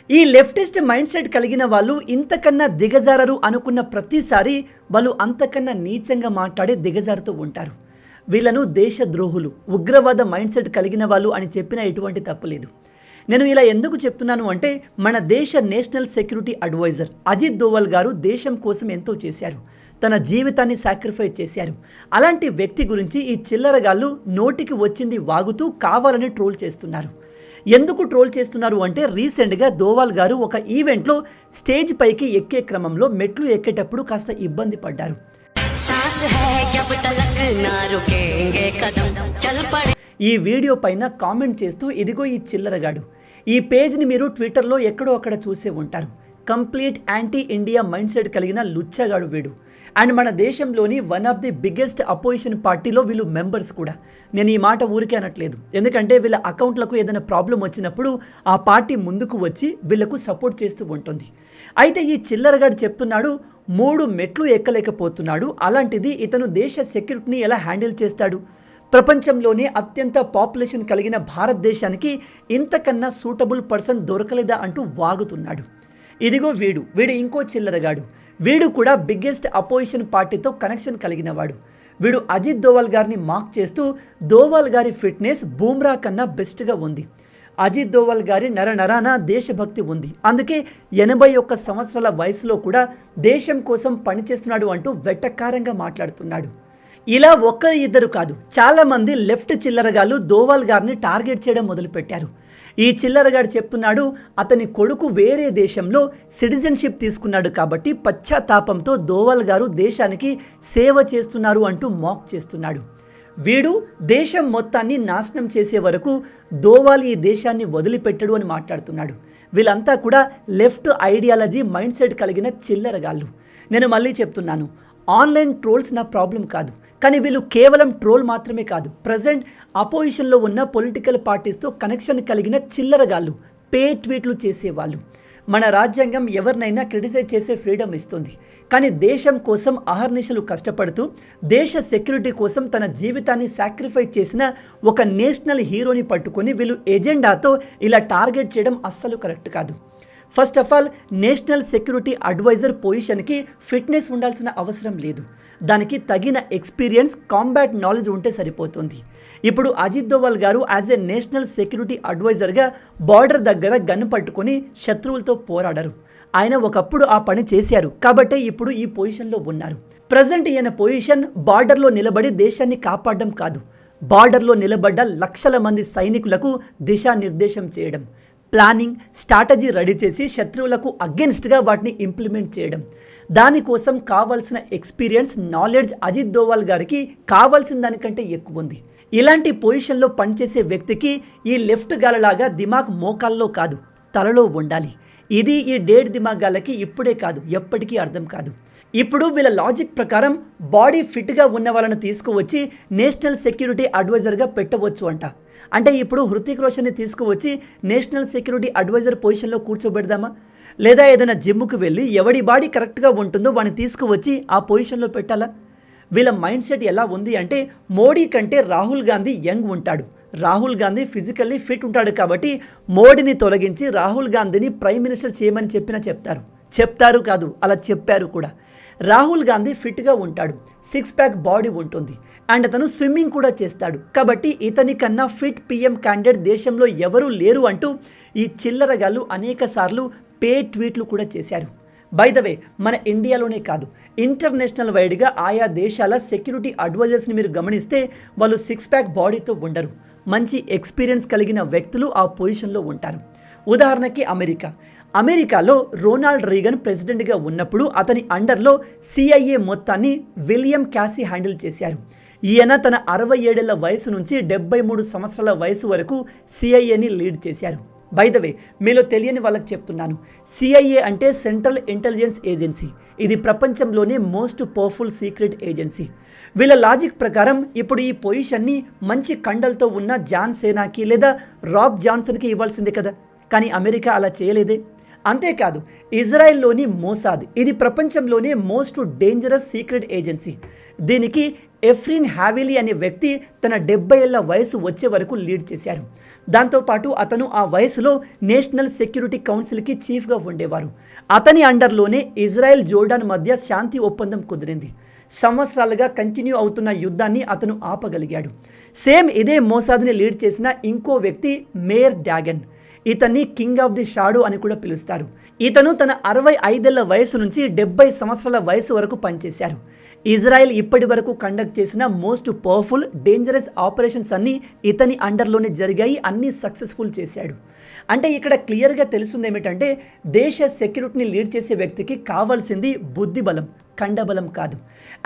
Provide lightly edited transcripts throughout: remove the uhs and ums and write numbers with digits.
ఈ leftist mind set కలిగిన వాళ్ళు ఇంతకన్నా దిగజారరు అనుకున్న ప్రతిసారి వాళ్ళు అంతకన్నా నీచంగా మాట్లాడి దిగజారుతూ ఉంటారు. వీళ్ళను దేశద్రోహులు, ఉగ్రవాద మైండ్ సెట్ కలిగిన వాళ్ళు అని చెప్పిన ఎటువంటి తప్పులేదు. నేను ఇలా ఎందుకు చెప్తున్నాను అంటే, మన దేశ national security adviser Ajit Doval గారు దేశం కోసం ఎంతో చేశారు, తన జీవితాన్ని సాక్రిఫైస్ చేశారు. అలాంటి వ్యక్తి గురించి ఈ చిల్లరగాళ్ళు నోటికి వచ్చింది వాగుతూ కావాలని ట్రోల్ చేస్తున్నారు. ఎందుకు ట్రోల్ చేస్తున్నారు అంటే, రీసెంట్గా దోవల్ గారు ఒక ఈవెంట్లో స్టేజ్ పైకి ఎక్కే క్రమంలో మెట్లు ఎక్కేటప్పుడు కాస్త ఇబ్బంది పడ్డారు. ఈ వీడియో పైన కామెంట్ చేస్తూ, ఇదిగో ఈ చిల్లరగాడు, ఈ పేజ్ని మీరు ట్విట్టర్లో ఎక్కడో అక్కడ చూసే ఉంటారు. Complete anti India mind set కలిగిన లుచ్చగాడు వీడు. అండ్ మన దేశంలోని one of the biggest opposition పార్టీలో వీళ్ళు మెంబర్స్ కూడా. నేను ఈ మాట ఊరికే అనట్లేదు, ఎందుకంటే వీళ్ళ అకౌంట్లకు ఏదైనా ప్రాబ్లం వచ్చినప్పుడు ఆ పార్టీ ముందుకు వచ్చి వీళ్లకు సపోర్ట్ చేస్తూ ఉంటుంది. అయితే ఈ చిల్లరగాడు చెప్తున్నాడు 3 మెట్లు ఎక్కలేకపోతున్నాడు, అలాంటిది ఇతను దేశ సెక్యూరిటీని ఎలా హ్యాండిల్ చేస్తాడు? ప్రపంచంలోనే అత్యంత పాపులేషన్ కలిగిన భారతదేశానికి ఇంతకన్నా సూటబుల్ పర్సన్ దొరకలేదా అంటూ వాగుతున్నాడు. ఇదిగో వీడు ఇంకో చిల్లరగాడు. వీడు కూడా బిగ్గెస్ట్ అపోజిషన్ పార్టీతో కనెక్షన్ కలిగినవాడు. వీడు అజిత్ దోవల్ గారిని మాక్ చేస్తూ, దోవల్ గారి ఫిట్నెస్ బూమ్రా కన్నా బెస్ట్గా ఉంది, అజిత్ దోవల్ గారి నరనరాన దేశభక్తి ఉంది, అందుకే 81 సంవత్సరాల వయసులో కూడా దేశం కోసం పనిచేస్తున్నాడు అంటూ వెట్టకారంగా మాట్లాడుతున్నాడు. ఇలా ఇద్దరు కాదు, చాలామంది లెఫ్ట్ చిల్లరగాళ్ళు దోవల్ గారిని టార్గెట్ చేయడం మొదలుపెట్టారు. ఈ చిల్లరగాడు చెప్తున్నాడు, అతని కొడుకు వేరే దేశంలో సిటిజన్షిప్ తీసుకున్నాడు కాబట్టి పశ్చాత్తాపంతో దోవల్ గారు దేశానికి సేవ చేస్తున్నారు అంటూ మాక్ చేస్తున్నాడు. వీడు దేశం మొత్తాన్ని నాశనం చేసే వరకు దోవల్ ఈ దేశాన్ని వదిలిపెట్టడు అని మాట్లాడుతున్నాడు. వీళ్ళంతా కూడా లెఫ్ట్ ఐడియాలజీ మైండ్ సెట్ కలిగిన చిల్లరగాళ్ళు. నేను మళ్ళీ చెప్తున్నాను, ఆన్లైన్ ట్రోల్స్ నా ప్రాబ్లం కాదు, కానీ వీళ్ళు కేవలం ట్రోల్ మాత్రమే కాదు, ప్రజెంట్ అపోజిషన్లో ఉన్న పొలిటికల్ పార్టీస్తో కనెక్షన్ కలిగిన చిల్లరగాళ్ళు, పే ట్వీట్లు చేసేవాళ్ళు. మన రాజ్యాంగం ఎవరినైనా క్రిటిసైజ్ చేసే ఫ్రీడమ్ ఇస్తుంది, కానీ దేశం కోసం అహర్నిశలు కష్టపడుతూ దేశ సెక్యూరిటీ కోసం తన జీవితాన్ని సాక్రిఫైస్ చేసిన ఒక నేషనల్ హీరోని పట్టుకొని వీళ్ళు ఎజెండాతో ఇలా టార్గెట్ చేయడం అస్సలు కరెక్ట్ కాదు. First of all, national security adviser పొజిషన్కి ఫిట్నెస్ ఉండాల్సిన అవసరం లేదు, దానికి తగిన ఎక్స్పీరియన్స్, కాంబాట్ నాలెడ్జ్ ఉంటే సరిపోతుంది. ఇప్పుడు అజిత్ దోవల్ గారు యాజ్ ఏ నేషనల్ సెక్యూరిటీ అడ్వైజర్గా బార్డర్ దగ్గర గన్ పట్టుకొని శత్రువులతో పోరాడారు. ఆయన ఒకప్పుడు ఆ పని చేశారు కాబట్టే ఇప్పుడు ఈ పొజిషన్లో ఉన్నారు. ప్రజెంట్ ఈయన పొజిషన్ బార్డర్లో నిలబడి దేశాన్ని కాపాడడం కాదు, బార్డర్లో నిలబడ్డ లక్షల మంది సైనికులకు దిశానిర్దేశం చేయడం, ప్లానింగ్, స్ట్రాటజీ రెడీ చేసి శత్రువులకు అగెన్స్ట్గా వాటిని ఇంప్లిమెంట్ చేయడం. దానికోసం కావాల్సిన ఎక్స్పీరియన్స్, నాలెడ్జ్ అజిత్ దోవల్ గారికి కావాల్సిన దానికంటే ఎక్కువ ఉంది. ఇలాంటి పొజిషన్లో పనిచేసే వ్యక్తికి ఈ లెఫ్ట్ గాలలాగా దిమాగ్ మోకాల్లో కాదు, తలలో ఉండాలి. ఇది ఈ డేట్ దిమాగ్ గాలకి ఇప్పుడే కాదు, ఎప్పటికీ అర్థం కాదు. ఇప్పుడు వీళ్ళ లాజిక్ ప్రకారం బాడీ ఫిట్గా ఉన్న వాళ్ళని తీసుకువచ్చి నేషనల్ సెక్యూరిటీ అడ్వైజర్గా పెట్టవచ్చు అంట. అంటే ఇప్పుడు హృతిక్ రోషన్ని తీసుకువచ్చి నేషనల్ సెక్యూరిటీ అడ్వైజర్ పొజిషన్లో కూర్చోబెడదామా? లేదా ఏదైనా జిమ్కి వెళ్ళి ఎవడి బాడీ కరెక్ట్గా ఉంటుందో వాడిని తీసుకువచ్చి ఆ పొజిషన్లో పెట్టాలా? వీళ్ళ మైండ్ సెట్ ఎలా ఉంది అంటే, మోడీ కంటే రాహుల్ గాంధీ యంగ్ ఉంటాడు, రాహుల్ గాంధీ ఫిజికల్లీ ఫిట్ ఉంటాడు కాబట్టి మోడీని తొలగించి రాహుల్ గాంధీని ప్రైమ్ మినిస్టర్ చేయమని చెప్తారు కాదు, అలా చెప్పారు కూడా. రాహుల్ గాంధీ ఫిట్గా ఉంటాడు, 6 ప్యాక్ బాడీ ఉంటుంది, అండ్ అతను స్విమ్మింగ్ కూడా చేస్తాడు, కాబట్టి ఇతని కన్నా ఫిట్ పిఎం క్యాండిడేట్ దేశంలో ఎవరూ లేరు అంటూ ఈ చిల్లరగాళ్ళు అనేక సార్లు పే ట్వీట్లు కూడా చేశారు. బై ద వే, మన ఇండియాలోనే కాదు, ఇంటర్నేషనల్ వైడ్గా ఆయా దేశాల సెక్యూరిటీ అడ్వైజర్స్ని మీరు గమనిస్తే వాళ్ళు 6 ప్యాక్ బాడీతో ఉండరు, మంచి ఎక్స్పీరియన్స్ కలిగిన వ్యక్తులు ఆ పొజిషన్లో ఉంటారు. ఉదాహరణకి అమెరికాలో రొనాల్డ్ రీగన్ ప్రెసిడెంట్గా ఉన్నప్పుడు అతని అండర్లో CIA మొత్తాన్ని విలియం క్యాసీ హ్యాండిల్ చేశారు. ఈయన తన 67 ఏళ్ల వయసు నుంచి 73 సంవత్సరాల వయసు వరకు CIAని లీడ్ చేశారు. బై ద వే, మీలో తెలియని వాళ్ళకి చెప్తున్నాను, CIA అంటే సెంట్రల్ ఇంటెలిజెన్స్ ఏజెన్సీ. ఇది ప్రపంచంలోనే మోస్ట్ పవర్ఫుల్ సీక్రెట్ ఏజెన్సీ. వీళ్ళ లాజిక్ ప్రకారం ఇప్పుడు ఈ పొజిషన్ని మంచి కండలతో ఉన్న జాన్ సేనాకి లేదా రాక్ జాన్సన్కి ఇవ్వాల్సిందే కదా, కానీ అమెరికా అలా చేయలేదే. అంతేకాదు ఇజ్రాయెల్లోని మోసాద్, ఇది ప్రపంచంలోనే మోస్ట్ డేంజరస్ సీక్రెట్ ఏజెన్సీ. దీనికి ఎఫ్రిన్ హావిలీ అనే వ్యక్తి తన 70 ఏళ్ల వయసు వచ్చే వరకు లీడ్ చేశారు. దాంతోపాటు అతను ఆ వయసులో నేషనల్ సెక్యూరిటీ కౌన్సిల్కి చీఫ్గా ఉండేవారు. అతని అండర్లోనే ఇజ్రాయెల్ జోర్డాన్ మధ్య శాంతి ఒప్పందం కుదిరింది. సంవత్సరాలుగా కంటిన్యూ అవుతున్న యుద్ధాన్ని అతను ఆపగలిగాడు. సేమ్ ఇదే మోసాద్ని లీడ్ చేసిన ఇంకో వ్యక్తి మేయర్ డాగన్. ఇతన్ని కింగ్ ఆఫ్ ది షాడో అని కూడా పిలుస్తారు. ఇతను తన 65 ఏళ్ల వయసు నుంచి 70 సంవత్సరాల వయసు వరకు పనిచేశారు. ఇజ్రాయెల్ ఇప్పటి వరకు కండక్ట్ చేసిన మోస్ట్ పవర్ఫుల్ డేంజరస్ ఆపరేషన్స్ అన్నీ ఇతని అండర్లోనే జరిగాయి, అన్నీ సక్సెస్ఫుల్ చేశాడు. అంటే ఇక్కడ క్లియర్గా తెలుస్తుంది ఏమిటంటే దేశ సెక్యూరిటీని లీడ్ చేసే వ్యక్తికి కావాల్సింది బుద్ధి బలం, కండబలం కాదు.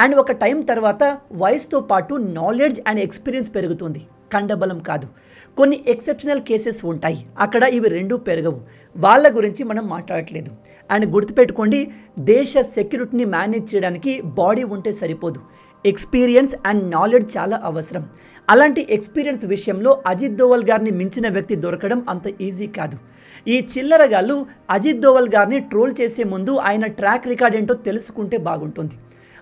అండ్ ఒక టైం తర్వాత వయసుతో పాటు నాలెడ్జ్ అండ్ ఎక్స్పీరియన్స్ పెరుగుతుంది, కండబలం కాదు. కొన్ని ఎక్సెప్షనల్ కేసెస్ ఉంటాయి, అక్కడ ఇవి రెండూ పెరగవు. వాళ్ళ గురించి మనం మాట్లాడట్లేదు. అండ్ గుర్తుపెట్టుకోండి, దేశ సెక్యూరిటీని మేనేజ్ చేయడానికి బాడీ ఉంటే సరిపోదు, ఎక్స్పీరియన్స్ అండ్ నాలెడ్జ్ చాలా అవసరం. అలాంటి ఎక్స్పీరియన్స్ విషయంలో అజిత్ దోవల్ గారిని మించిన వ్యక్తి దొరకడం అంత ఈజీ కాదు. ఈ చిల్లరగాళ్ళు అజిత్ దోవల్ గారిని ట్రోల్ చేసే ముందు ఆయన ట్రాక్ రికార్డ్ ఏంటో తెలుసుకుంటే బాగుంటుంది.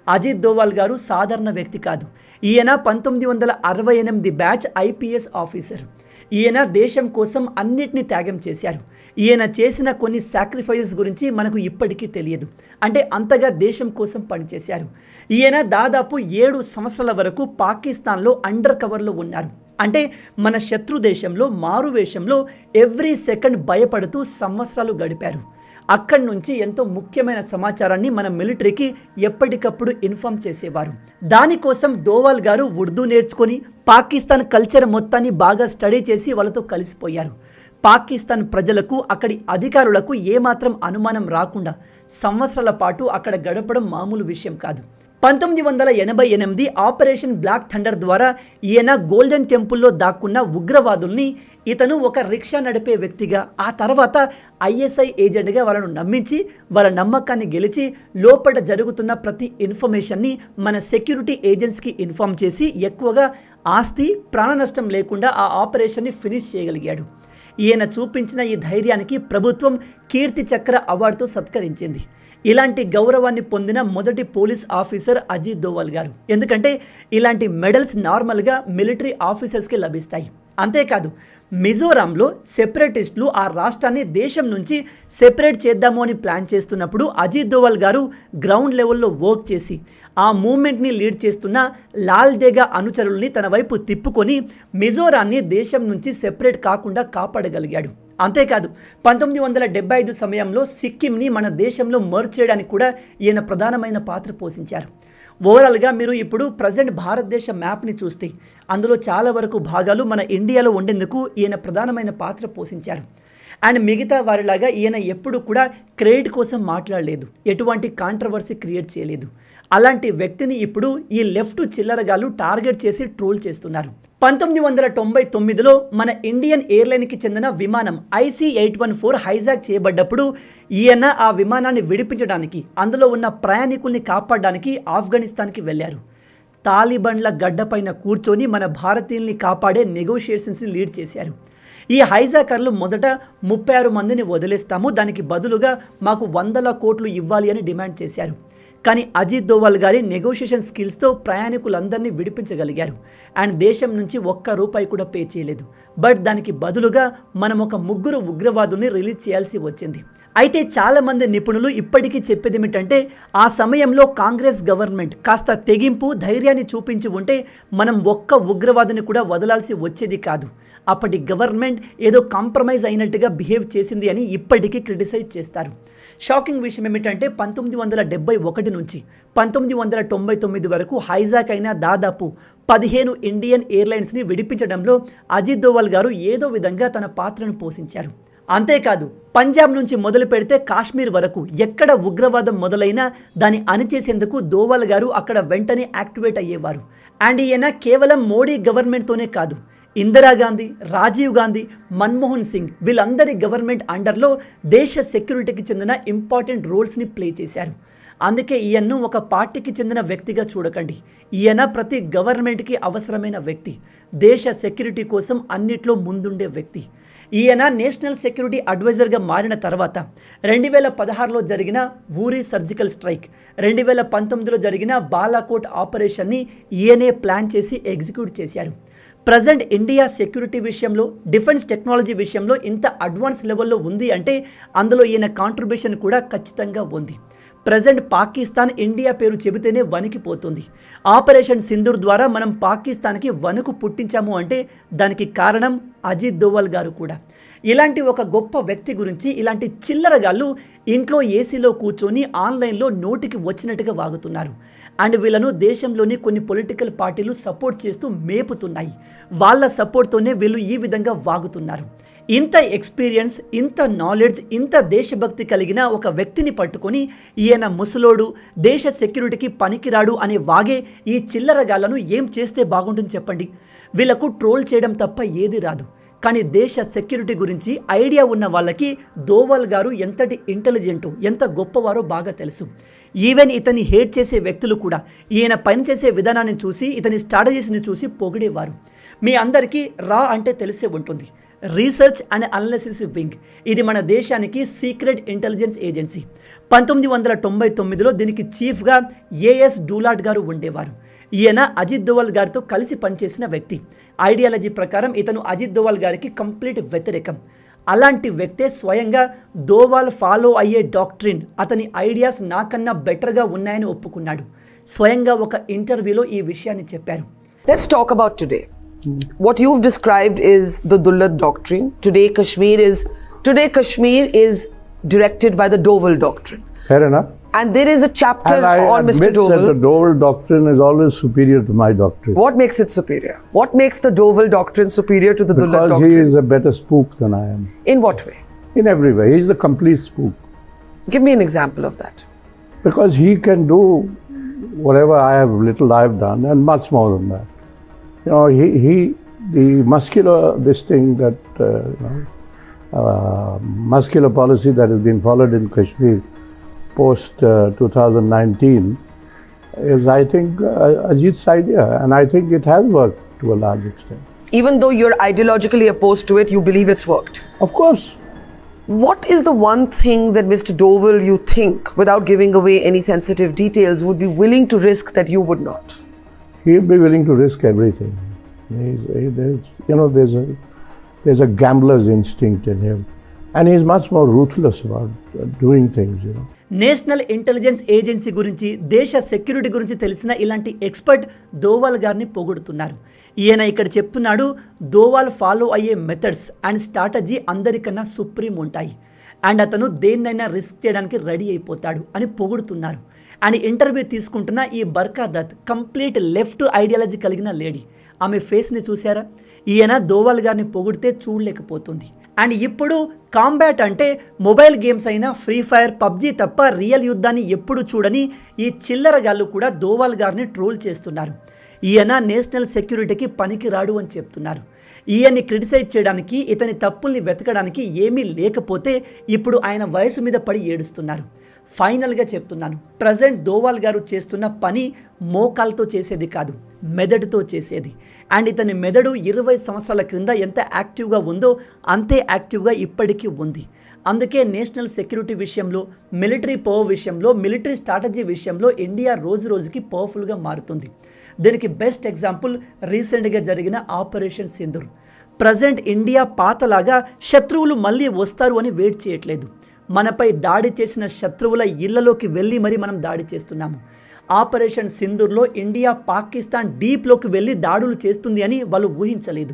అజిత్ దోవల్ గారు సాధారణ వ్యక్తి కాదు. ఈయన 1968 బ్యాచ్ ఐపీఎస్ ఆఫీసర్. ఈయన దేశం కోసం అన్నిటినీ త్యాగం చేశారు. ఈయన చేసిన కొన్ని సాక్రిఫైజెస్ గురించి మనకు ఇప్పటికీ తెలియదు. అంటే అంతగా దేశం కోసం పనిచేశారు. ఈయన దాదాపు 7 సంవత్సరాల వరకు పాకిస్తాన్లో అండర్ కవర్లో ఉన్నారు. అంటే మన శత్రు దేశంలో మారువేషంలో ఎవ్రీ సెకండ్ భయపడుతూ సంవత్సరాలు గడిపారు. అక్కడి నుంచి ఎంతో ముఖ్యమైన సమాచారాన్ని మన మిలిటరీకి ఎప్పటికప్పుడు ఇన్ఫార్మ్ చేసేవారు. దానికోసం దోవాల్ గారు ఉర్దూ నేర్చుకొని పాకిస్తాన్ కల్చర్ మొత్తాన్ని బాగా స్టడీ చేసి వాళ్ళతో కలిసిపోయారు. పాకిస్తాన్ ప్రజలకు, అక్కడి అధికారులకు ఏమాత్రం అనుమానం రాకుండా సంవత్సరాల పాటు అక్కడ గడపడం మామూలు విషయం కాదు. 1988 ఆపరేషన్ బ్లాక్ థండర్ ద్వారా ఈయన గోల్డెన్ టెంపుల్లో దాక్కున్న ఉగ్రవాదుల్ని ఇతను ఒక రిక్షా నడిపే వ్యక్తిగా, ఆ తర్వాత ఐఎస్ఐ ఏజెంట్గా వాళ్ళను నమ్మించి వాళ్ళ నమ్మకాన్ని గెలిచి లోపల జరుగుతున్న ప్రతి ఇన్ఫర్మేషన్ని మన సెక్యూరిటీ ఏజెంట్స్కి ఇన్ఫార్మ్ చేసి ఎక్కువగా ఆస్తి, ప్రాణ నష్టం లేకుండా ఆ ఆపరేషన్ని ఫినిష్ చేయగలిగాడు. ఈయన చూపించిన ఈ ధైర్యానికి ప్రభుత్వం కీర్తి చక్ర అవార్డుతో సత్కరించింది. ఇలాంటి గౌరవాన్ని పొందిన మొదటి పోలీస్ ఆఫీసర్ అజిత్ దోవల్ గారు. ఎందుకంటే ఇలాంటి మెడల్స్ నార్మల్గా మిలిటరీ ఆఫీసర్స్కి లభిస్తాయి. అంతేకాదు, మిజోరాంలో సెపరేటిస్టులు ఆ రాష్ట్రాన్ని దేశం నుంచి సెపరేట్ చేద్దాము అని ప్లాన్ చేస్తున్నప్పుడు అజిత్ దోవల్ గారు గ్రౌండ్ లెవెల్లో వర్క్ చేసి ఆ మూమెంట్ని లీడ్ చేస్తున్న లాల్ డేగా అనుచరుల్ని తన వైపు తిప్పుకొని మిజోరాన్ని దేశం నుంచి సెపరేట్ కాకుండా కాపాడగలిగాడు. అంతేకాదు 1975 సమయంలో సిక్కింని మన దేశంలో మర్జ్ చేయడానికి కూడా ఈయన ప్రధానమైన పాత్ర పోషించారు. ఓవరాల్గా మీరు ఇప్పుడు ప్రజెంట్ భారతదేశ మ్యాప్ని చూస్తే అందులో చాలా వరకు భాగాలు మన ఇండియాలో ఉండేందుకు ఈయన ప్రధానమైన పాత్ర పోషించారు. అండ్ మిగతా వారిలాగా ఈయన ఎప్పుడు కూడా క్రెడిట్ కోసం మాట్లాడలేదు, ఎటువంటి కాంట్రవర్సీ క్రియేట్ చేయలేదు. అలాంటి వ్యక్తిని ఇప్పుడు ఈ లెఫ్ట్ చిల్లరగాళ్ళు టార్గెట్ చేసి ట్రోల్ చేస్తున్నారు. 1999లో మన ఇండియన్ ఎయిర్లైన్కి చెందిన విమానం IC-814 హైజాక్ చేయబడ్డప్పుడు ఈయన ఆ విమానాన్ని విడిపించడానికి, అందులో ఉన్న ప్రయాణికుల్ని కాపాడడానికి ఆఫ్ఘనిస్తాన్కి వెళ్ళారు. తాలిబన్ల గడ్డపైన కూర్చొని మన భారతీయుల్ని కాపాడే నెగోషియేషన్స్ని లీడ్ చేశారు. ఈ హైజాకర్లు మొదట 36 మందిని వదిలేస్తాము, దానికి బదులుగా మాకు 100 కోట్లు ఇవ్వాలి అని డిమాండ్ చేశారు. కానీ అజిత్ దోవల్ గారి నెగోషియేషన్ స్కిల్స్తో ప్రయాణికులందరినీ విడిపించగలిగారు. అండ్ దేశం నుంచి ₹1 కూడా పే చేయలేదు. బట్ దానికి బదులుగా మనం ఒక 3 ఉగ్రవాదుల్ని రిలీజ్ చేయాల్సి వచ్చింది. అయితే చాలామంది నిపుణులు ఇప్పటికీ చెప్పేది ఏమిటంటే ఆ సమయంలో కాంగ్రెస్ గవర్నమెంట్ కాస్త తెగింపు, ధైర్యాన్ని చూపించి ఉంటే మనం ఒక్క ఉగ్రవాదిని కూడా వదలాల్సి వచ్చేది కాదు. అప్పటి గవర్నమెంట్ ఏదో కాంప్రమైజ్ అయినట్టుగా బిహేవ్ చేసింది అని ఇప్పటికీ క్రిటిసైజ్ చేస్తారు. షాకింగ్ విషయం ఏమిటంటే 1971 నుంచి 1999 వరకు హైజాక్ అయిన దాదాపు 15 ఇండియన్ ఎయిర్లైన్స్ని విడిపించడంలో అజిత్ దోవల్ గారు ఏదో విధంగా తన పాత్రను పోషించారు. అంతేకాదు, పంజాబ్ నుంచి మొదలు పెడితే కాశ్మీర్ వరకు ఎక్కడ ఉగ్రవాదం మొదలైనా దాన్ని అణిచేసేందుకు దోవల్ గారు అక్కడ వెంటనే యాక్టివేట్ అయ్యేవారు. అండ్ ఈయన కేవలం మోడీ గవర్నమెంట్తోనే కాదు, ఇందిరాగాంధీ, రాజీవ్ గాంధీ, మన్మోహన్ సింగ్ వీళ్ళందరి గవర్నమెంట్ అండర్లో దేశ సెక్యూరిటీకి చెందిన ఇంపార్టెంట్ రోల్స్ని ప్లే చేశారు. అందుకే ఈయన్ను ఒక పార్టీకి చెందిన వ్యక్తిగా చూడకండి. ఈయన ప్రతి గవర్నమెంట్కి అవసరమైన వ్యక్తి, దేశ సెక్యూరిటీ కోసం అన్నిట్లో ముందుండే వ్యక్తి. ఈయన నేషనల్ సెక్యూరిటీ అడ్వైజర్గా మారిన తర్వాత 2016లో జరిగిన ఊరీ సర్జికల్ స్ట్రైక్, 2019లో జరిగిన బాలాకోట్ ఆపరేషన్ని ఈయనే ప్లాన్ చేసి ఎగ్జిక్యూట్ చేశారు. ప్రజెంట్ ఇండియా సెక్యూరిటీ విషయంలో, డిఫెన్స్ టెక్నాలజీ విషయంలో ఇంత అడ్వాన్స్ లెవెల్లో ఉంది అంటే అందులో ఈయన కాంట్రిబ్యూషన్ కూడా ఖచ్చితంగా ఉంది. ప్రజెంట్ పాకిస్తాన్ ఇండియా పేరు చెబితేనే వణికిపోతుంది. ఆపరేషన్ సింధూర్ ద్వారా మనం పాకిస్తాన్కి వణుకు పుట్టించాము అంటే దానికి కారణం అజిత్ దోవల్ గారు కూడా. ఇలాంటి ఒక గొప్ప వ్యక్తి గురించి ఇలాంటి చిల్లరగాళ్ళు ఇంట్లో ఏసీలో కూర్చొని ఆన్లైన్లో నోటికి వచ్చినట్టుగా వాగుతున్నారు. అండ్ వీళ్ళను దేశంలోని కొన్ని పొలిటికల్ పార్టీలు సపోర్ట్ చేస్తూ మేపుతున్నాయి. వాళ్ళ సపోర్ట్తోనే వీళ్ళు ఈ విధంగా వాగుతున్నారు. ఇంత ఎక్స్పీరియన్స్, ఇంత నాలెడ్జ్, ఇంత దేశభక్తి కలిగిన ఒక వ్యక్తిని పట్టుకొని ఈయన ముసలోడు, దేశ సెక్యూరిటీకి పనికిరాడు అనే వాగే ఈ చిల్లరగాళ్లను ఏం చేస్తే బాగుంటుంది చెప్పండి? వీళ్ళకు ట్రోల్ చేయడం తప్ప ఏది రాదు. కానీ దేశ సెక్యూరిటీ గురించి ఐడియా ఉన్న వాళ్ళకి దోవల్ గారు ఎంతటి ఇంటెలిజెంటో, ఎంత గొప్పవారో బాగా తెలుసు. ఈవెన్ ఇతని హేట్ చేసే వ్యక్తులు కూడా ఈయన పనిచేసే విధానాన్ని చూసి, ఇతని స్ట్రాటజీస్ని చూసి పొగిడేవారు. మీ అందరికీ రా అంటే తెలిసే ఉంటుంది, రీసెర్చ్ అండ్ అనాలిసిస్ వింగ్. ఇది మన దేశానికి సీక్రెట్ ఇంటెలిజెన్స్ ఏజెన్సీ. 1999లో దీనికి చీఫ్గా ఏఎస్ డూలాట్ గారు ఉండేవారు. ఈయన అజిత్ దోవల్ గారితో కలిసి పనిచేసిన వ్యక్తి. ఐడియాలజీ ప్రకారం ఇతను అజిత్ దోవల్ గారికి కంప్లీట్ వ్యతిరేకం. అలాంటి వ్యక్తే స్వయంగా దోవల్ ఫాలో అయ్యే డాక్ట్రిన్, అతని ఐడియాస్ నాకన్నా బెటర్గా ఉన్నాయని ఒప్పుకున్నాడు. స్వయంగా ఒక ఇంటర్వ్యూలో ఈ విషయాన్ని చెప్పారు. Let's talk about today. What you've described is the Dullat doctrine. Today Kashmir is directed by the Doval doctrine. Fair enough. And there is a chapter and I on Mr. admit Doval. that the Doval doctrine is always superior to my doctrine. What makes it superior? What makes the Doval doctrine superior to the Dullat Because doctrine? he is a better spook than I am. In what way? In every way. He is the complete spook. Give me an example of that. Because he can do whatever I've done and much more than that. You know, the muscular, this thing that, muscular policy that has been followed in Kashmir post 2019 is, I think, Ajit's idea, and I think it has worked to a large extent. Even though you're ideologically opposed to it, you believe it's worked. Of course. What is the one thing that Mr. Doval, you think, without giving away any sensitive details, would be willing to risk that you would not? He'll be willing to risk everything. There's a gambler's instinct in him, and he's much more ruthless about doing things. National intelligence agency గురించి, దేశ security గురించి తెలిసిన ఇలాంటి expert Doval గారిని పొగుడుతున్నారు. ఈయన ఇక్కడ చెప్తున్నాడు, Doval follow అయ్యే మెథడ్స్ అండ్ స్ట్రాటజీ అందరికన్నా సుప్రీం ఉంటాయి అండ్ అతను దేన్నైనా రిస్క్ చేయడానికి రెడీ అయిపోతాడు అని పొగుడుతున్నారు. అండ్ ఇంటర్వ్యూ తీసుకుంటున్న ఈ Barkha Dutt complete left ideology కలిగిన లేడీ. ఆమె ఫేస్ని చూసారా? ఈయన దోవల్ గారిని పొగిడితే చూడలేకపోతుంది. అండ్ ఇప్పుడు కాంబాట్ అంటే మొబైల్ గేమ్స్ అయినా ఫ్రీ ఫైర్, పబ్జీ తప్ప రియల్ యుద్ధాన్ని ఎప్పుడు చూడని ఈ చిల్లరగాళ్ళు కూడా దోవల్ గారిని ట్రోల్ చేస్తున్నారు. ఈయన నేషనల్ సెక్యూరిటీకి పనికి రాడు అని చెప్తున్నారు. ఈయన్ని క్రిటిసైజ్ చేయడానికి, ఇతని తప్పుల్ని వెతకడానికి ఏమీ లేకపోతే ఇప్పుడు ఆయన వయసు మీద పడి ఏడుస్తున్నారు. ఫైనల్గా చెప్తున్నాను, ప్రజెంట్ దోవల్ గారు చేస్తున్న పని మోకాలతో చేసేది కాదు, మెదడుతో చేసేది. అండ్ ఇతని మెదడు 20 సంవత్సరాల క్రింద ఎంత యాక్టివ్గా ఉందో అంతే యాక్టివ్గా ఇప్పటికీ ఉంది. అందుకే నేషనల్ సెక్యూరిటీ విషయంలో, మిలిటరీ పవర్ విషయంలో, మిలిటరీ స్ట్రాటజీ విషయంలో ఇండియా రోజు రోజుకి పవర్ఫుల్గా మారుతుంది. దీనికి బెస్ట్ ఎగ్జాంపుల్ రీసెంట్గా జరిగిన ఆపరేషన్ సింధూర్. ప్రజెంట్ ఇండియా పాతలాగా శత్రువులు మళ్ళీ వస్తారు అని వెయిట్ చేయట్లేదు. మనపై దాడి చేసిన శత్రువుల ఇళ్లలోకి వెళ్ళి మరి మనం దాడి చేస్తున్నాము. ఆపరేషన్ సింధూర్లో ఇండియా పాకిస్తాన్ డీప్లోకి వెళ్ళి దాడులు చేస్తుంది అని వాళ్ళు ఊహించలేదు.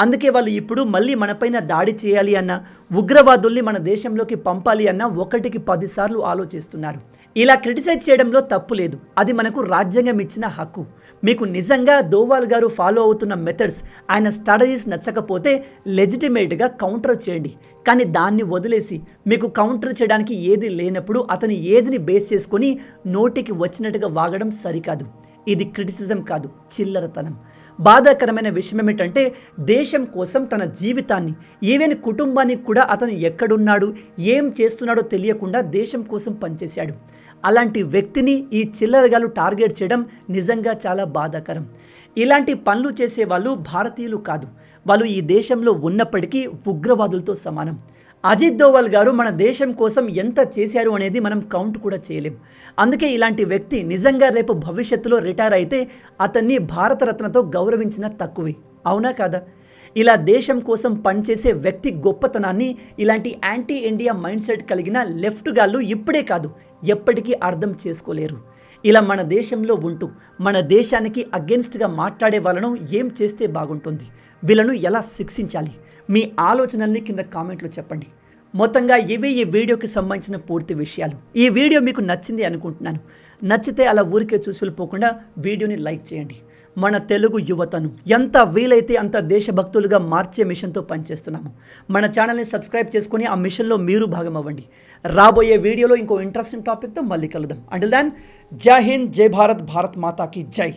అందుకే వాళ్ళు ఇప్పుడు మళ్ళీ మనపైన దాడి చేయాలి అన్న, ఉగ్రవాదుల్ని మన దేశంలోకి పంపాలి అన్న 1కి 10 సార్లు ఆలోచిస్తున్నారు. ఇలా క్రిటిసైజ్ చేయడంలో తప్పు లేదు, అది మనకు రాజ్యాంగం ఇచ్చిన హక్కు. మీకు నిజంగా దోవాల్ గారు ఫాలో అవుతున్న మెథడ్స్, ఆయన స్ట్రాటజీస్ నచ్చకపోతే లెజిటిమేట్గా కౌంటర్ చేయండి. కానీ దాన్ని వదిలేసి మీకు కౌంటర్ చేయడానికి ఏది లేనప్పుడు అతని ఏజ్ని బేస్ చేసుకొని నోటికి వచ్చినట్టుగా వాగడం సరికాదు. ఇది క్రిటిసిజం కాదు, చిల్లరతనం. బాధాకరమైన విషయం ఏమిటంటే దేశం కోసం తన జీవితాన్ని ఈవెన్ కుటుంబానికి కూడా అతను ఎక్కడున్నాడు ఏం చేస్తున్నాడో తెలియకుండా దేశం కోసం పనిచేశాడు. అలాంటి వ్యక్తిని ఈ చిల్లరగాళ్ళు టార్గెట్ చేయడం నిజంగా చాలా బాధాకరం. ఇలాంటి పనులు చేసే వాళ్ళు భారతీయులు కాదు, వాళ్ళు ఈ దేశంలో ఉన్నప్పటికీ ఉగ్రవాదులతో సమానం. అజిత్ దోవల్ గారు మన దేశం కోసం ఎంత చేశారు అనేది మనం కౌంట్ కూడా చేయలేం. అందుకే ఇలాంటి వ్యక్తి నిజంగా రేపు భవిష్యత్తులో రిటైర్ అయితే అతన్ని భారతరత్నతో గౌరవించిన తక్కువే, అవునా కాదా? ఇలా దేశం కోసం పనిచేసే వ్యక్తి గొప్పతనాన్ని ఇలాంటి యాంటీ ఇండియా మైండ్ సెట్ కలిగిన లెఫ్ట్ గాళ్ళు ఇప్పుడే కాదు ఎప్పటికీ అర్థం చేసుకోలేరు. ఇలా మన దేశంలో ఉంటూ మన దేశానికి అగెన్స్ట్గా మాట్లాడే వాళ్ళను ఏం చేస్తే బాగుంటుంది, వీళ్ళను ఎలా శిక్షించాలి, మీ ఆలోచనల్ని కింద కామెంట్లో చెప్పండి. మొత్తంగా ఇవే ఈ వీడియోకి సంబంధించిన పూర్తి విషయాలు. ఈ వీడియో మీకు నచ్చింది అనుకుంటున్నాను. నచ్చితే అలా ఊరికే చూసి వెళ్ళిపోకుండా వీడియోని లైక్ చేయండి. మన తెలుగు యువతను ఎంత వీలైతే అంత దేశభక్తులుగా మార్చే మిషన్తో పనిచేస్తున్నాము. మన ఛానల్ని సబ్స్క్రైబ్ చేసుకుని ఆ మిషన్లో మీరు భాగం అవ్వండి. రాబోయే వీడియోలో ఇంకో ఇంట్రెస్టింగ్ టాపిక్తో మళ్ళీ కలుద్దాం. అంటిల్ దెన్, జై హింద్, జై భారత్, భారత్ మాతాకి జై.